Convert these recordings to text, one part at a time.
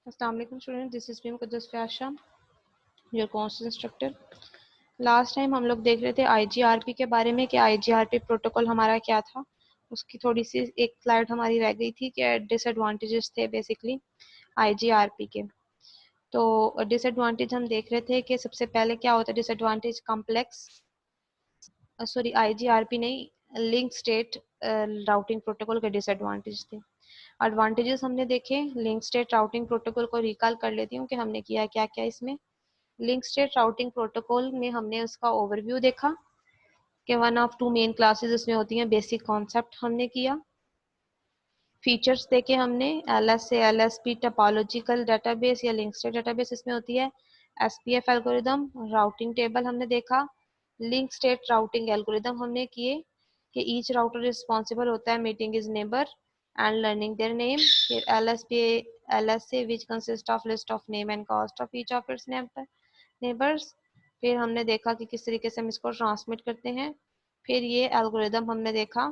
अस्सलाम वालेकुम student, this is me Muqaddas फ्याशा, your course instructor. Last time हम लोग देख रहे थे आईजीआरपी के बारे में कि आईजीआरपी प्रोटोकॉल हमारा क्या था। उसकी थोड़ी सी एक स्लाइड हमारी रह गई थी कि डिसएडवांटेजेस थे बेसिकली आईजीआरपी के। तो डिसएडवांटेज हम देख रहे थे कि सबसे पहले क्या होता है डिसएडवांटेज, कॉम्प्लेक्स सॉरी आईजीआरपी नहीं, लिंक स्टेट राउटिंग प्रोटोकॉल के डिसएडवांटेज थे। एडवांटेजेस हमने देखे। लिंक स्टेट राउटिंग प्रोटोकॉल को रिकॉल कर लेती हूँ कि हमने किया क्या क्या इसमें। लिंक स्टेट राउटिंग प्रोटोकॉल में हमने उसका ओवरव्यू देखा कि one of two main classes इसमें होती हैं। बेसिक कॉन्सेप्ट हमने किया, फीचर्स देखे हमने। एलएस से एलएसपी टोपोलॉजिकल डेटाबेस या लिंक स्टेट डेटाबेस इसमें होती है। एसपीएफ एल्गोरिदम, राउटिंग टेबल हमने देखा। लिंक स्टेट राउटिंग एल्गोरिदम हमने किए कि ईच राउटर रिस्पॉन्सिबल होता है meeting is neighbour and learning their name. फिर LSA which consist of list of name and cost of each of its neighbours. फिर हमने देखा कि किस तरीके से हम इसको ट्रांसमिट करते हैं। फिर ये एल्गोरिदम हमने देखा।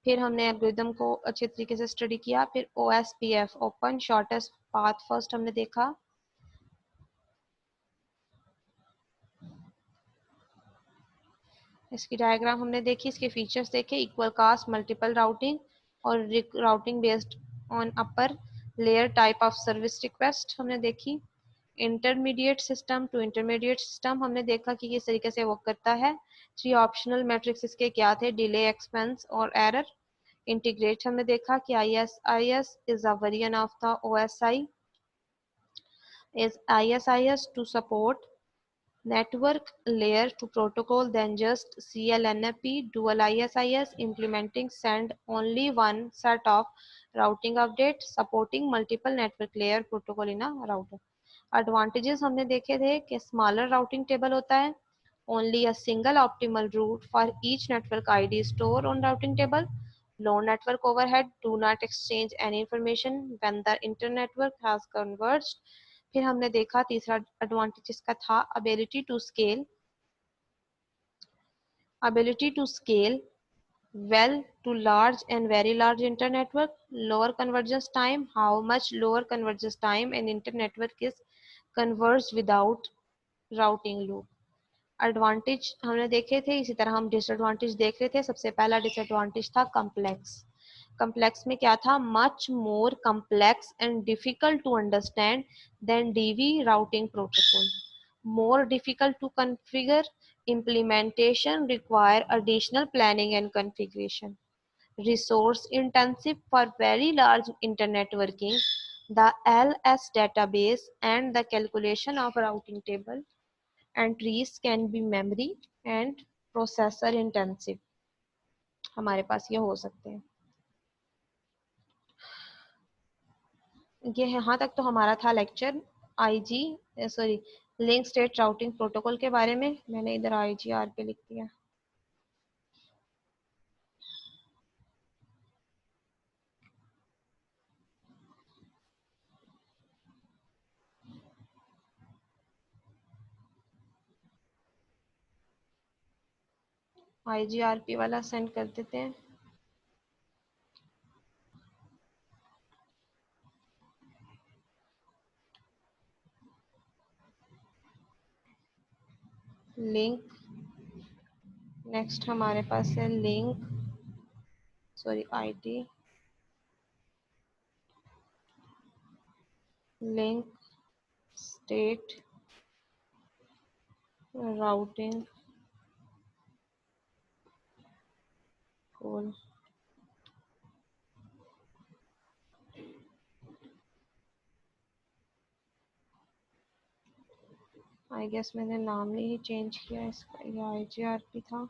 फिर हमने एल्गोरिदम को अच्छे तरीके से स्टडी किया। फिर OSPF, open shortest path first हमने देखा। इसकी डायग्राम हमने देखी, इसके फीचर्स देखे। इक्वल कास्ट, मल्टीपल राउटिंग और routing based on upper layer type of service request हमने देखी। Intermediate system to intermediate system हमने देखा कि किस तरीके से वर्क करता है। 3 ऑप्शनल मैट्रिक्स इसके क्या थे, डिले, एक्सपेंस और एरर। इंटीग्रेट हमने देखा कि ISIS is a variant of the OSI is ISIS to support network layer to protocol than just CLNAP. Dual ISIS implementing send only one set of routing update supporting multiple network layer protocol in a router. Advantages हमने देखे थे कि smaller routing table होता है, only a single optimal route for each network ID store on routing table, low network overhead, do not exchange any information when the internetwork has converged. फिर हमने देखा तीसरा एडवांटेज इसका था ability to scale well to large and very large internetwork, lower convergence time, how much lower convergence time an internetwork is converged without routing loop. Advantage हमने देखे थे, इसी तरह हम डिसएडवांटेज देख रहे थे। सबसे पहला डिसएडवांटेज था कम्प्लेक्स। कम्प्लेक्स में क्या था, much more complex and difficult to understand than DV routing protocol, more difficult to configure, implementation require additional planning and configuration, resource intensive for very large internet working, the LS database and the calculation of routing table entries can be memory and processor intensive, हमारे पास ये हो सकते हैं। ये यहाँ तक तो हमारा था lecture link state routing protocol के बारे में। मैंने इधर IGR पे लिख दिया। IGRP वाला सेंड कर देते हैं। लिंक नेक्स्ट हमारे पास है it link state routing call. I guess मैंने नाम नहीं चेंज किया इसका, ये IGRP था।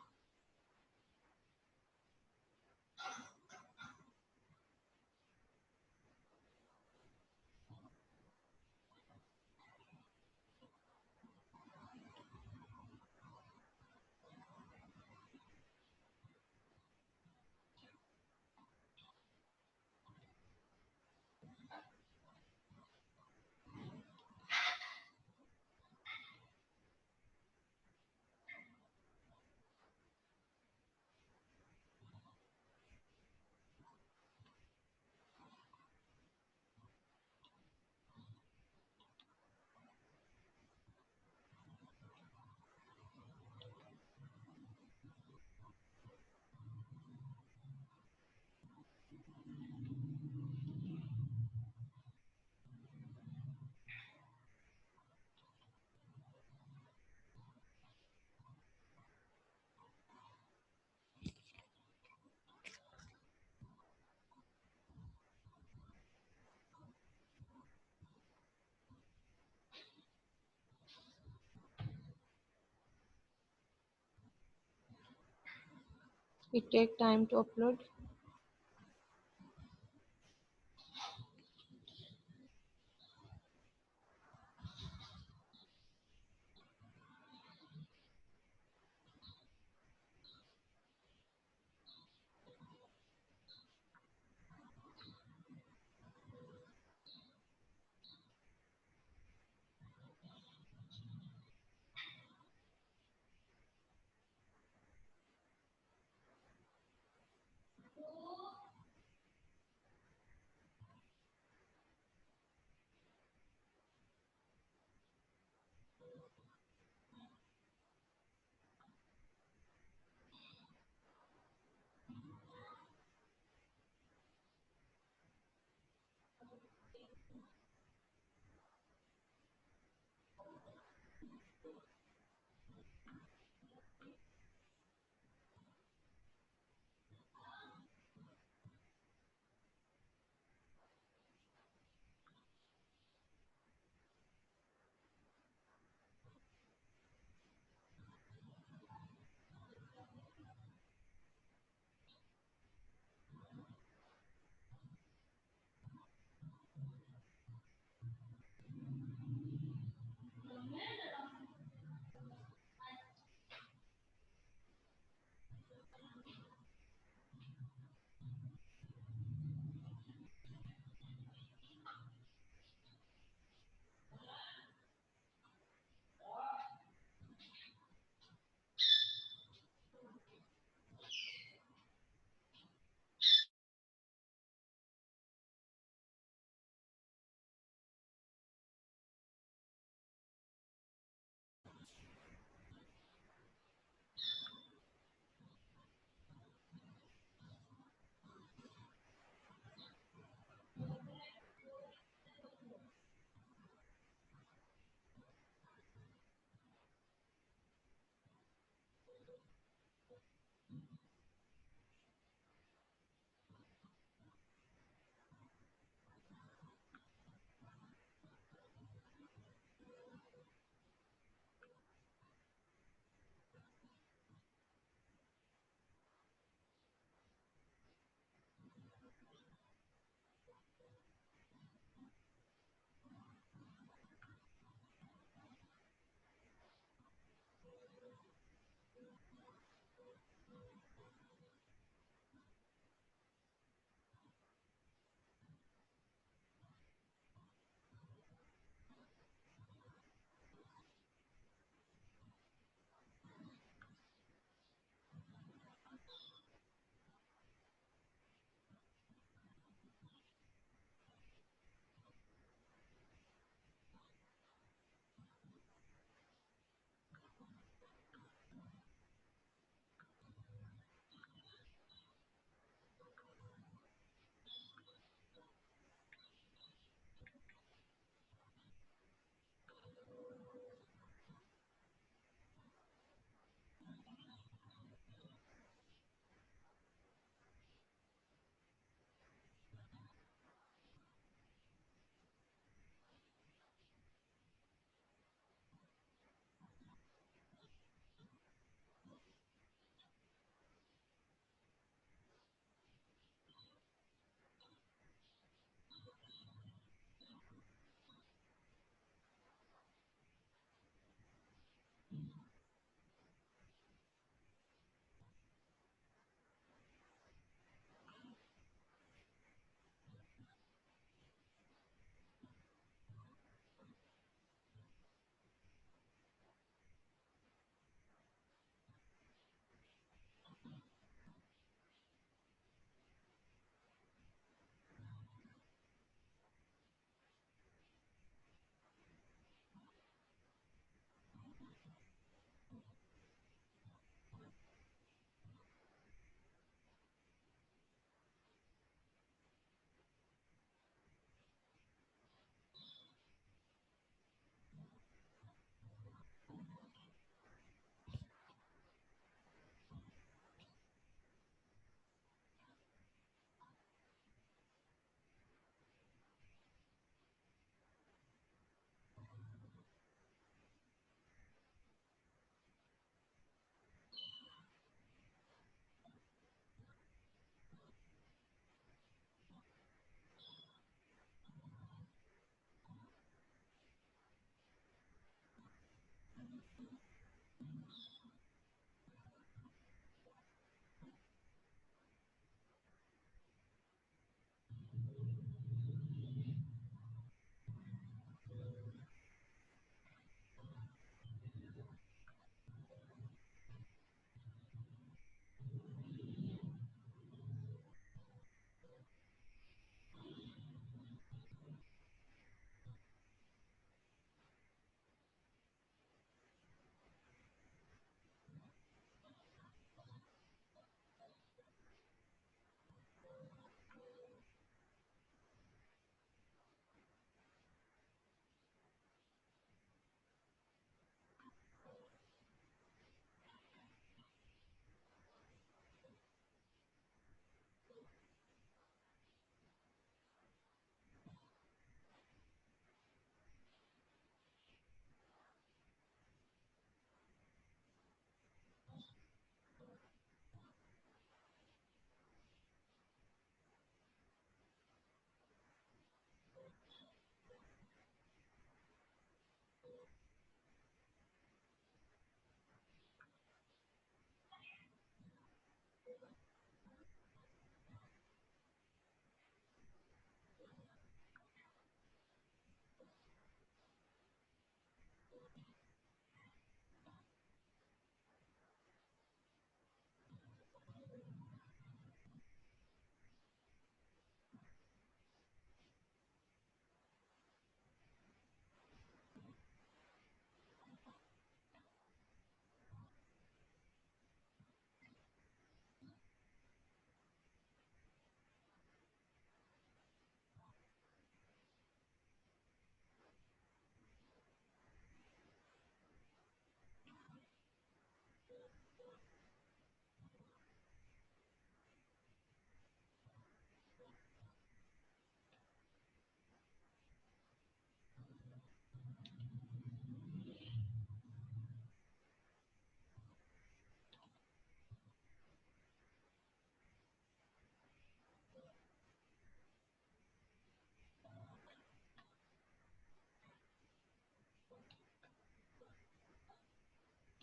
It take time to upload.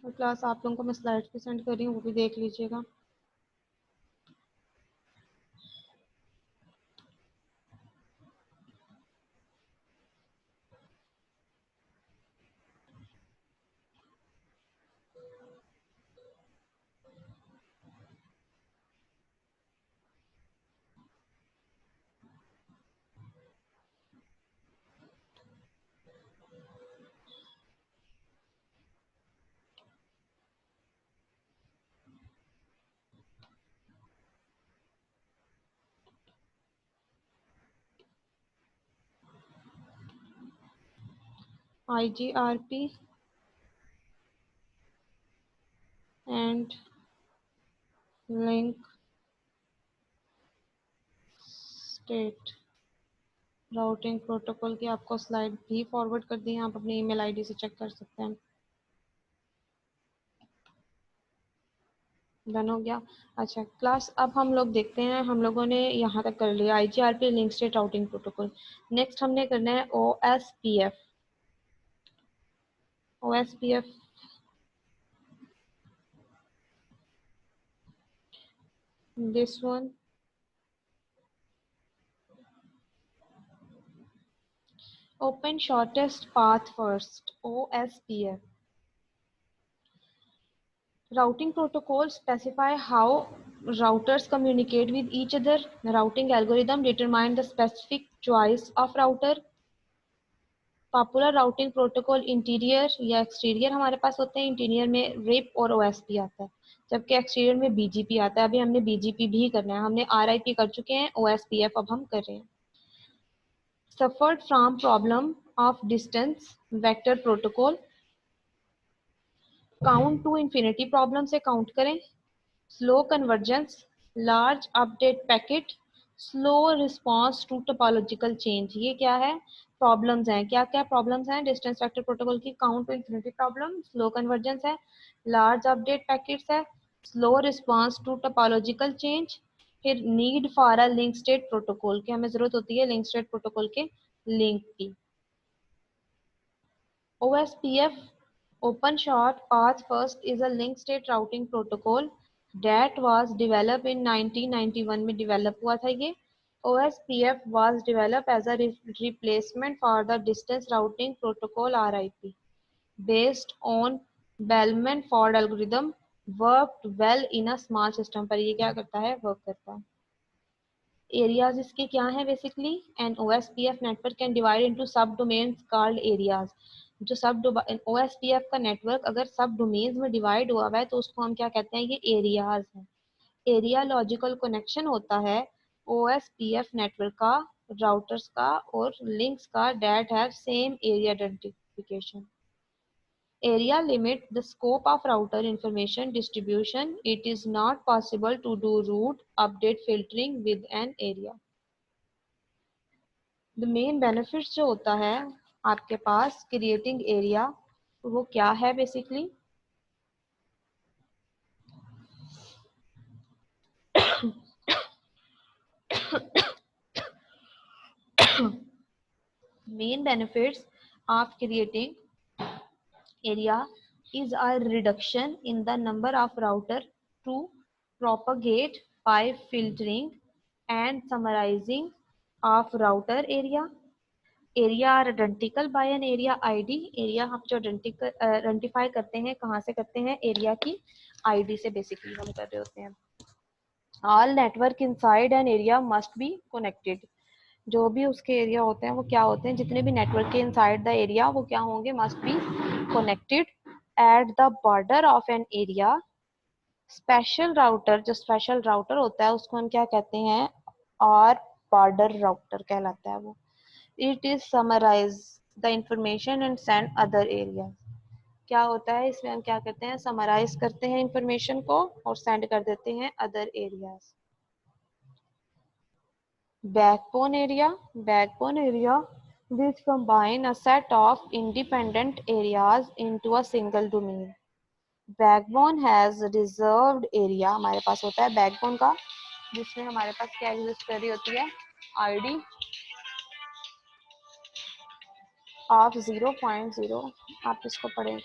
और क्लास आप लोगों को मैं स्लाइड्स भी सेंड कर रही हूँ, वो भी देख लीजिएगा। IGRP and link state routing protocol की आपको स्लाइड भी फॉरवर्ड कर दी है, आप अपनी ईमेल आईडी से चेक कर सकते हैं। डन हो गया। अच्छा क्लास, अब हम लोग देखते हैं, हम लोगों ने यहाँ तक कर लिया IGRP link state routing protocol. Next हमने करना है OSPF। OSPF this one, open shortest path first, OSPF. Routing protocols specify how routers communicate with each other. Routing algorithm determine the specific choice of router. Popular routing protocol interior या exterior हमारे पास होते हैं। Interior में rib और OSP आता है, जबकि exterior में बीजीपी आता है। अभी हमने बीजीपी भी करना है, हमने आरआईपी कर चुके हैं, ओएसपीएफ अब हम कर रहे हैं। Suffered from problem of distance vector protocol, count to infinity problem से काउंट करें। Slow convergence, large update packet, slow response to topological change. ये क्या है? प्रॉब्लम्स हैं। क्या क्या प्रॉब्लम्स हैं डिस्टेंस वेक्टर प्रोटोकॉल की? Count to infinity problem, slow convergence है, लार्ज अपडेट पैकेट्स है, slow response to topological change, फिर need for a link state protocol की हमें जरूरत होती है लिंक स्टेट प्रोटोकॉल के लिंक की। OSPF, Open Short Path First, is a link state routing protocol that was developed in 1991 में develop हुआ था ये। OSPF was developed as a replacement for the distance routing protocol RIP based on Bellman-Ford algorithm, worked well in a small system। पर ये क्या करता है? Work करता है। एरियाज इसके क्या है? Basically an OSPF network can divide into sub domains called areas. जो सब OSPF का नेटवर्क अगर सब डोमेन्स में डिवाइड हुआ हुआ है तो उसको हम क्या कहते हैं? ये एरियाज हैं। एरिया लॉजिकल कनेक्शन होता है OSPF नेटवर्क का, राउटर्स का और लिंक्स का that have same area identification. Area limit the scope of router information distribution. It is not possible to do route update filtering with an area. The main benefits जो होता है आपके पास creating area, वो क्या है basically? Main benefits of creating area is a reduction in the number of router to propagate by filtering and summarizing of router area. Area are identical by an area ID. Area हम जो identify करते हैं कहाँ से करते हैं? Area की ID से बेसिकली हम कर रहे होते हैं। All network inside an area must be connected. जो भी उसके एरिया होते हैं वो क्या होते हैं? जितने भी नेटवर्क के इनसाइड द एरिया वो क्या होंगे? Must be connected at the border of an area. Special router, जो स्पेशल राउटर होता है उसको हम क्या कहते हैं? और बॉर्डर राउटर कहलाता है वो। It is summarize the information and send other areas। क्या होता है इसमें? हम क्या करते हैं? समराइज करते हैं इंफॉर्मेशन को और सेंड कर देते हैं other areas. Backbone area, backbone area which combine a set of independent areas into a single domain। Backbone has reserved area, हमारे पास होता है बैकबोन का, जिसमें हमारे पास क्या यूज कर रही होती है? ID of 0.0। आप इसको पढ़ें।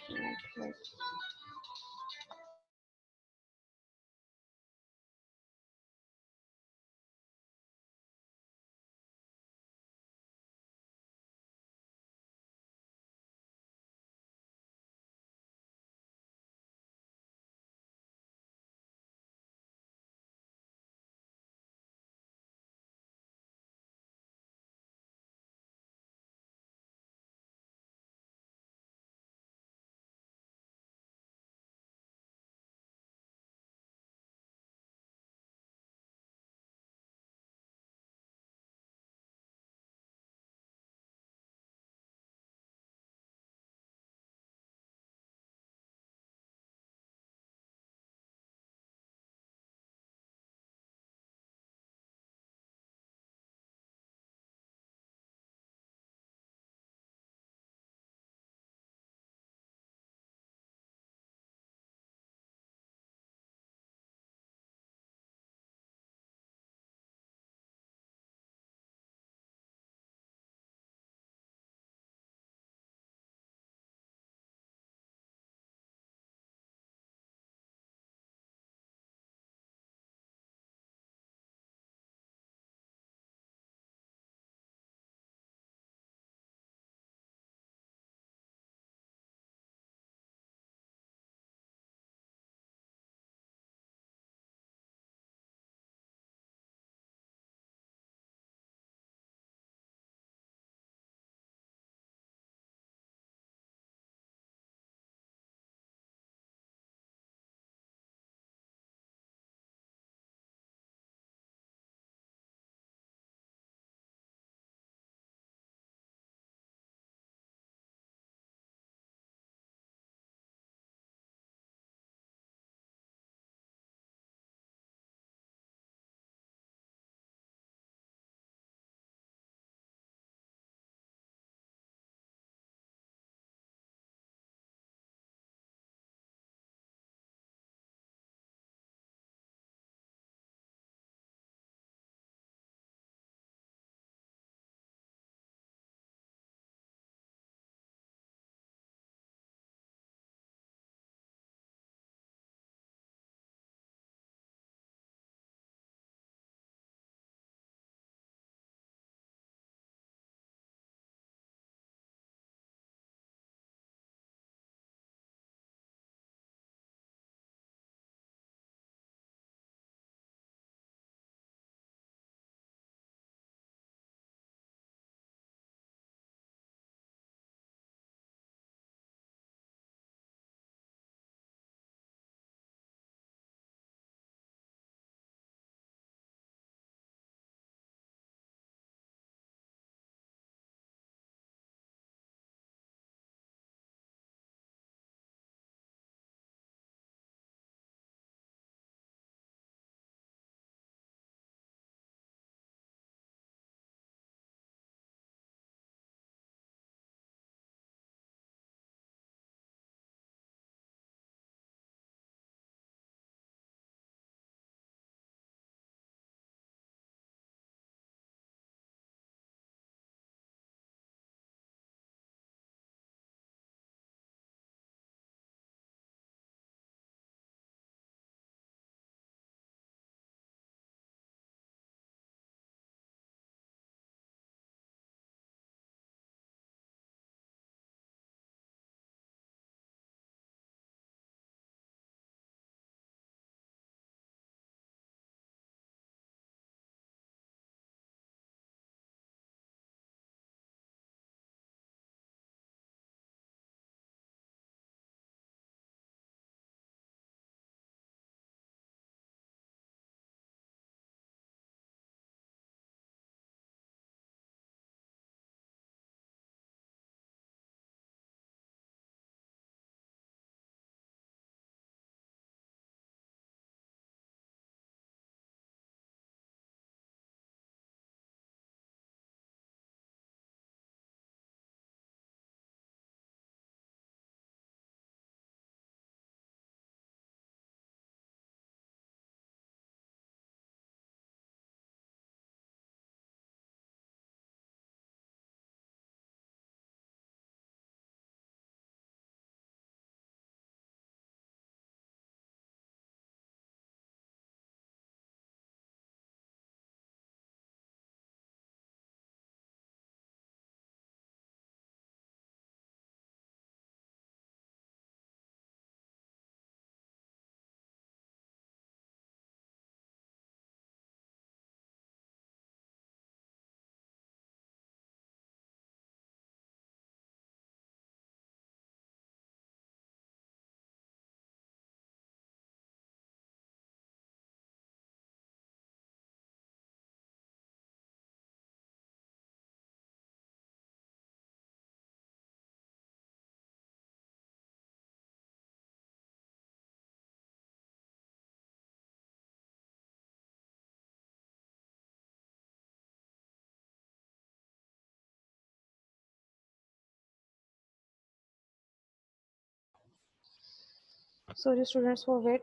Sorry students for wait.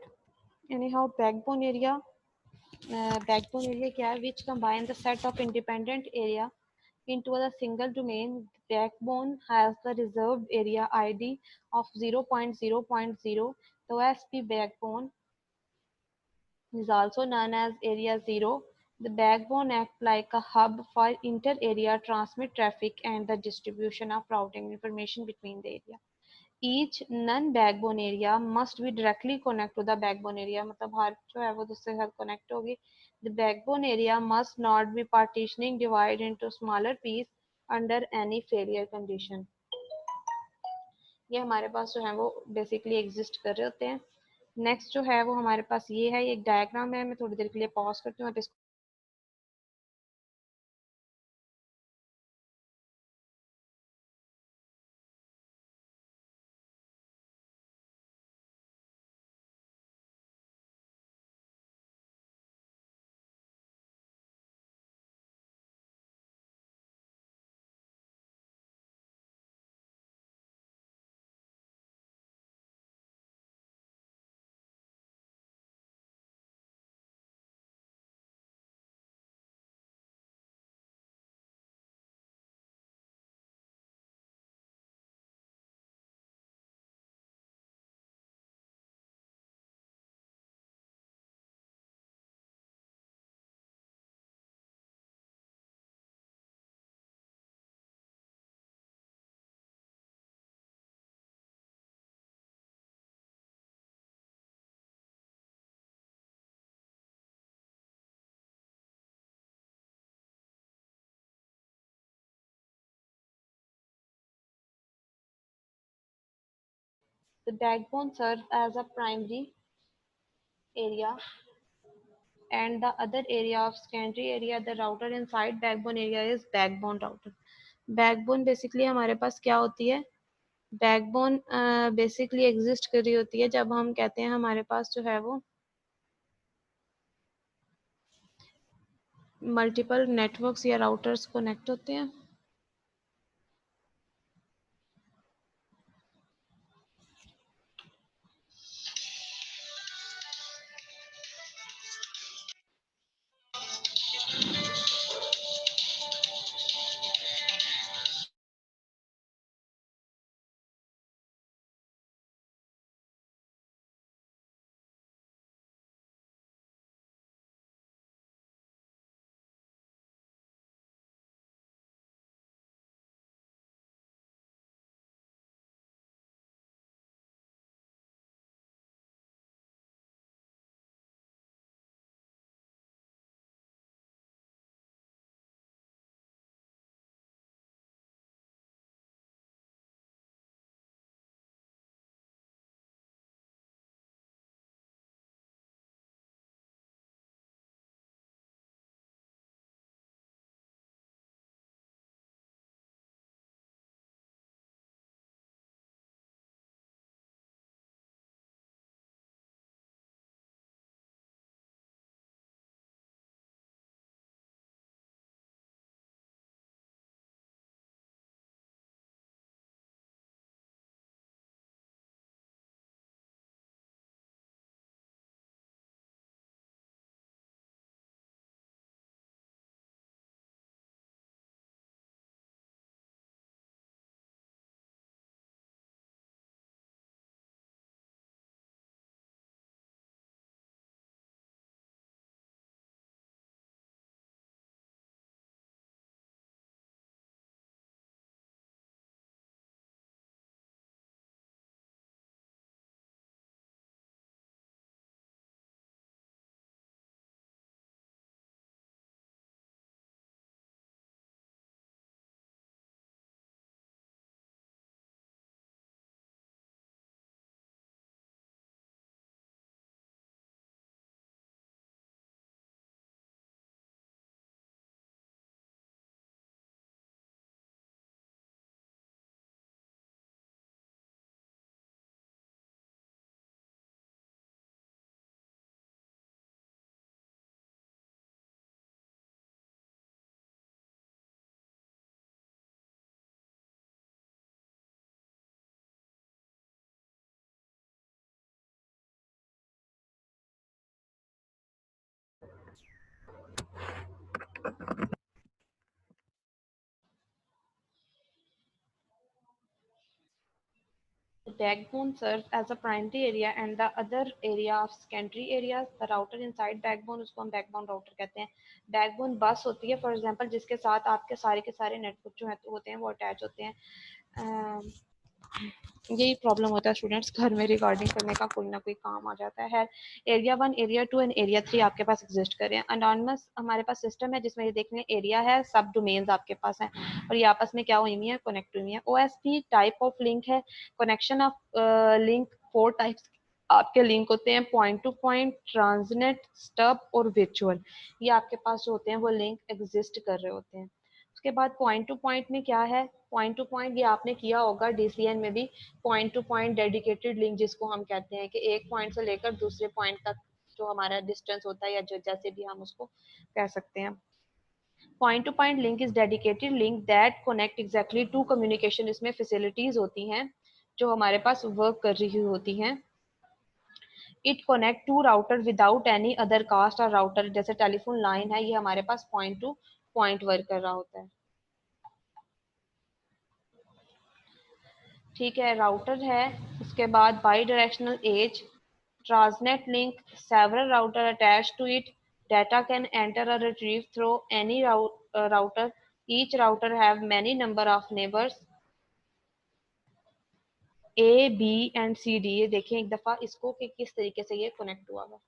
Anyhow, backbone area क्या है? Which combine the set of independent area into a single domain. Backbone has the reserved area ID of 0.0.0. The OSP backbone is also known as Area Zero. The backbone acts like a hub for inter-area transmit traffic and the distribution of routing information between the area. Each non-backbone area must be directly connect to the backbone area. मतलब हर जो है वो दूसरे साथ connect होगी. The backbone area must not be partitioning divided into smaller piece under any failure condition. ये हमारे पास जो है वो बेसिकली एग्जिस्ट कर रहे होते हैं. नेक्स्ट जो है वो हमारे पास ये है, ये एक डायग्राम है. मैं थोड़ी देर के लिए पॉज करती हूँ, आप इसको the backbone serves as a primary area and the other area of secondary area. The router inside backbone area is backbone router. Backbone basically हमारे पास क्या होती है? बैकबोन बेसिकली एग्जिस्ट कर रही होती है जब हम कहते हैं हमारे पास जो है वो मल्टीपल नेटवर्क्स या राउटर्स कनेक्ट होते हैं. The backbone serves as a primary area and the other area of secondary areas. The router inside backbone, उसको हम backbone router कहते हैं. Backbone बस होती है, for example, जिसके साथ आपके सारे के सारे नेटवर्क जो है होते हैं वो अटैच होते हैं. यही प्रॉब्लम होता है स्टूडेंट्स, घर में रिकॉर्डिंग करने का कोई ना कोई काम आ जाता है. एरिया 1, एरिया 2 एंड एरिया 3 आपके पास एग्जिस्ट कर रहे हैं. अनोनिमस हमारे पास सिस्टम है जिसमें ये देख लें एरिया है, सब डोमेन्स आपके पास हैं और ये आपस में क्या हुई हुई है, कनेक्ट हुई हुई है. ओएसपी टाइप ऑफ लिंक है, कनेक्शन ऑफ लिंक 4 टाइप्स आपके लिंक होते हैं, point to point, Transnet, stub और वर्चुअल. ये आपके पास जो होते हैं वो लिंक एग्जिस्ट कर रहे होते हैं. उसके बाद पॉइंट टू पॉइंट में क्या है, पॉइंट टू पॉइंट ये आपने किया होगा डीसीएन में भी, point to point dedicated link जिसको हम कहते हैं कि एक पॉइंट से लेकर दूसरे पॉइंट तक जो हमारा डिस्टेंस होता है या जैसे भी हम उसको कह सकते हैं. Point to point link is dedicated link that connect exactly two communication. इसमें फैसिलिटीज होती हैं जो हमारे पास वर्क कर रही होती हैं. It connect two router without any other cost और राउटर, जैसे टेलीफोन लाइन है ये हमारे पास पॉइंट टू पॉइंट वर्क कर रहा होता है. ठीक है, राउटर है. उसके बाद bidirectional edge, transit link, several router attached to it, data can enter or retrieve through any router. Each router have many number of neighbors A, B and C, D. ये देखें एक दफा इसको कि किस तरीके से ये कनेक्ट हुआ है.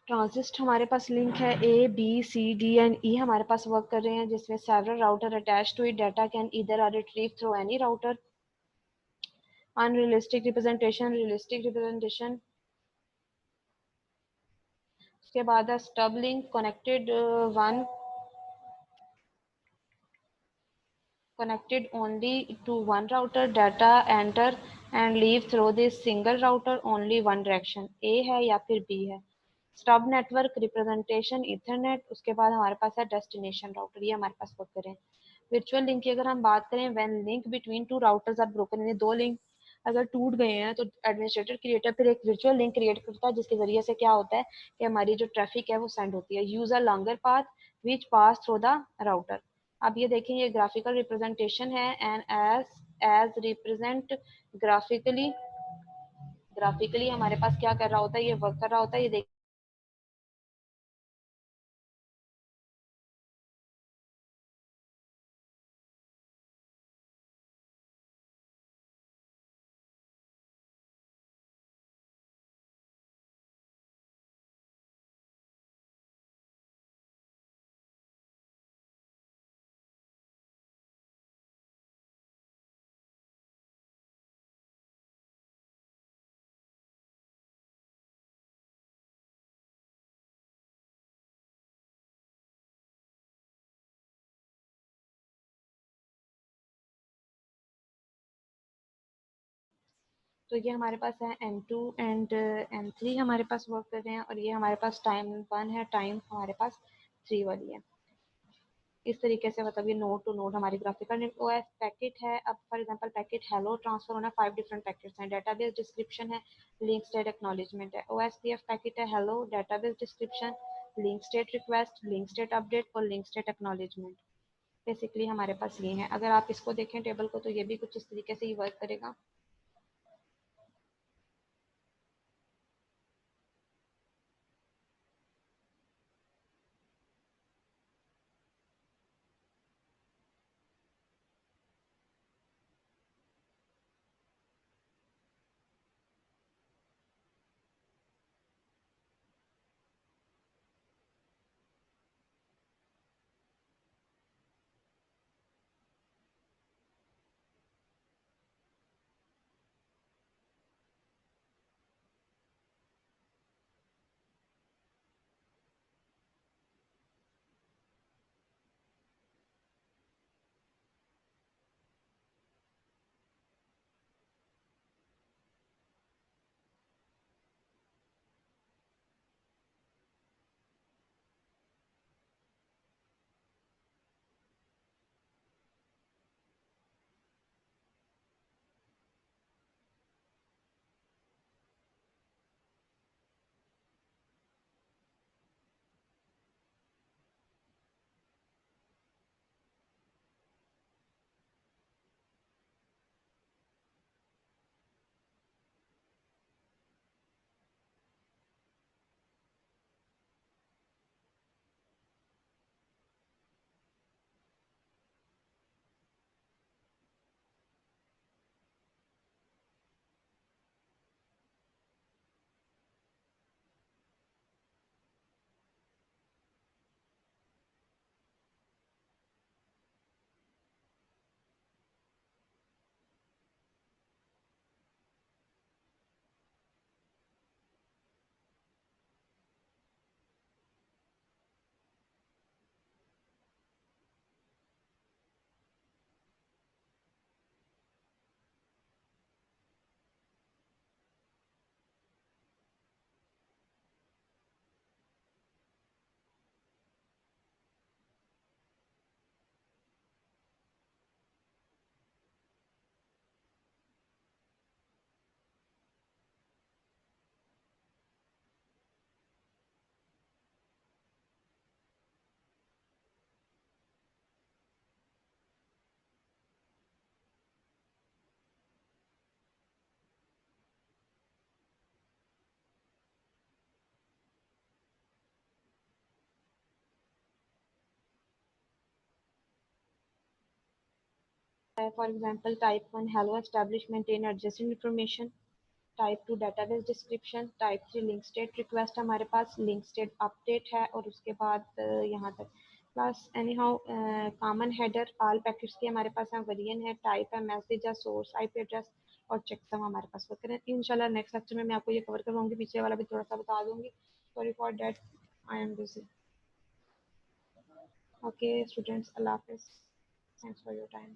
ट्रांजिस्ट हमारे पास लिंक है A B C D and E हमारे पास वर्क कर रहे हैं, जिसमें several router attach to it, data can either are retrieve through any router. Unrealistic representation, realistic representation. उसके बाद है stub link, connected one connected only to one router, data enter and leave through this single router only one direction, A है या फिर B है। Stub network representation Ethernet. उसके बाद हमारे पास है डेस्टिनेशन राउटर, ये हमारे पास वर्क करें। वर्चुअल लिंक की अगर हम बात करें, when link between two routers are broken, यानी दो लिंक अगर टूट गए हैं तो एडमिनिस्ट्रेटर क्रिएटर फिर एक वर्चुअल लिंक क्रिएट करता है, जिसके जरिए से क्या होता है कि हमारी जो ट्रैफिक है वो सेंड होती है। Use a longer path which pass through the router. अब ये देखें, ये ग्राफिकल रिप्रेजेंटेशन है and edge represent graphically. Graphically हमारे पास क्या कर रहा होता है, ये वर्क कर रहा होता है। ये देखिए तो ये हमारे पास है M2 एंड M3 हमारे पास वर्क कर रहे हैं, और ये हमारे पास टाइम 1 है, टाइम हमारे पास 3 वाली है। इस तरीके से मतलब ये नोड टू नोड हमारी ग्राफिकल ओएस पैकेट है। अब for example packet hello transfer होना, 5 डिफरेंट पैकेट्स हैं। डेटाबेस डिस्क्रिप्शन है, लिंक स्टेट एक्नॉलेजमेंट है। ओएसपीएफ पैकेट है hello, database description, link state request, link state update और लिंक स्टेट एक्नॉलेजमेंट। बेसिकली हमारे पास ये है। अगर आप इसको देखें टेबल को, तो ये भी कुछ इस तरीके से ही वर्क करेगा। For example type 1 hello establish maintain adjusted information. Type 2 database description, type 3 link state request हमारे पास, लिंक स्टेट अपडेट है, और उसके बाद यहाँ तक plus any how common header all packets के हमारे पास है, वेरिएंट है, टाइप है, मैसेज है, सोर्स आईपी एड्रेस और चेकसम हमारे पास होते हैं। इंशाल्लाह नेक्स्ट लेक्चर में मैं आपको ये कवर करवाऊंगी, पीछे वाला भी थोड़ा सा बता दूंगी। Sorry for date, I am busy. Okay students, अल्लाह हाफिज़, थैंक्स फॉर योर टाइम।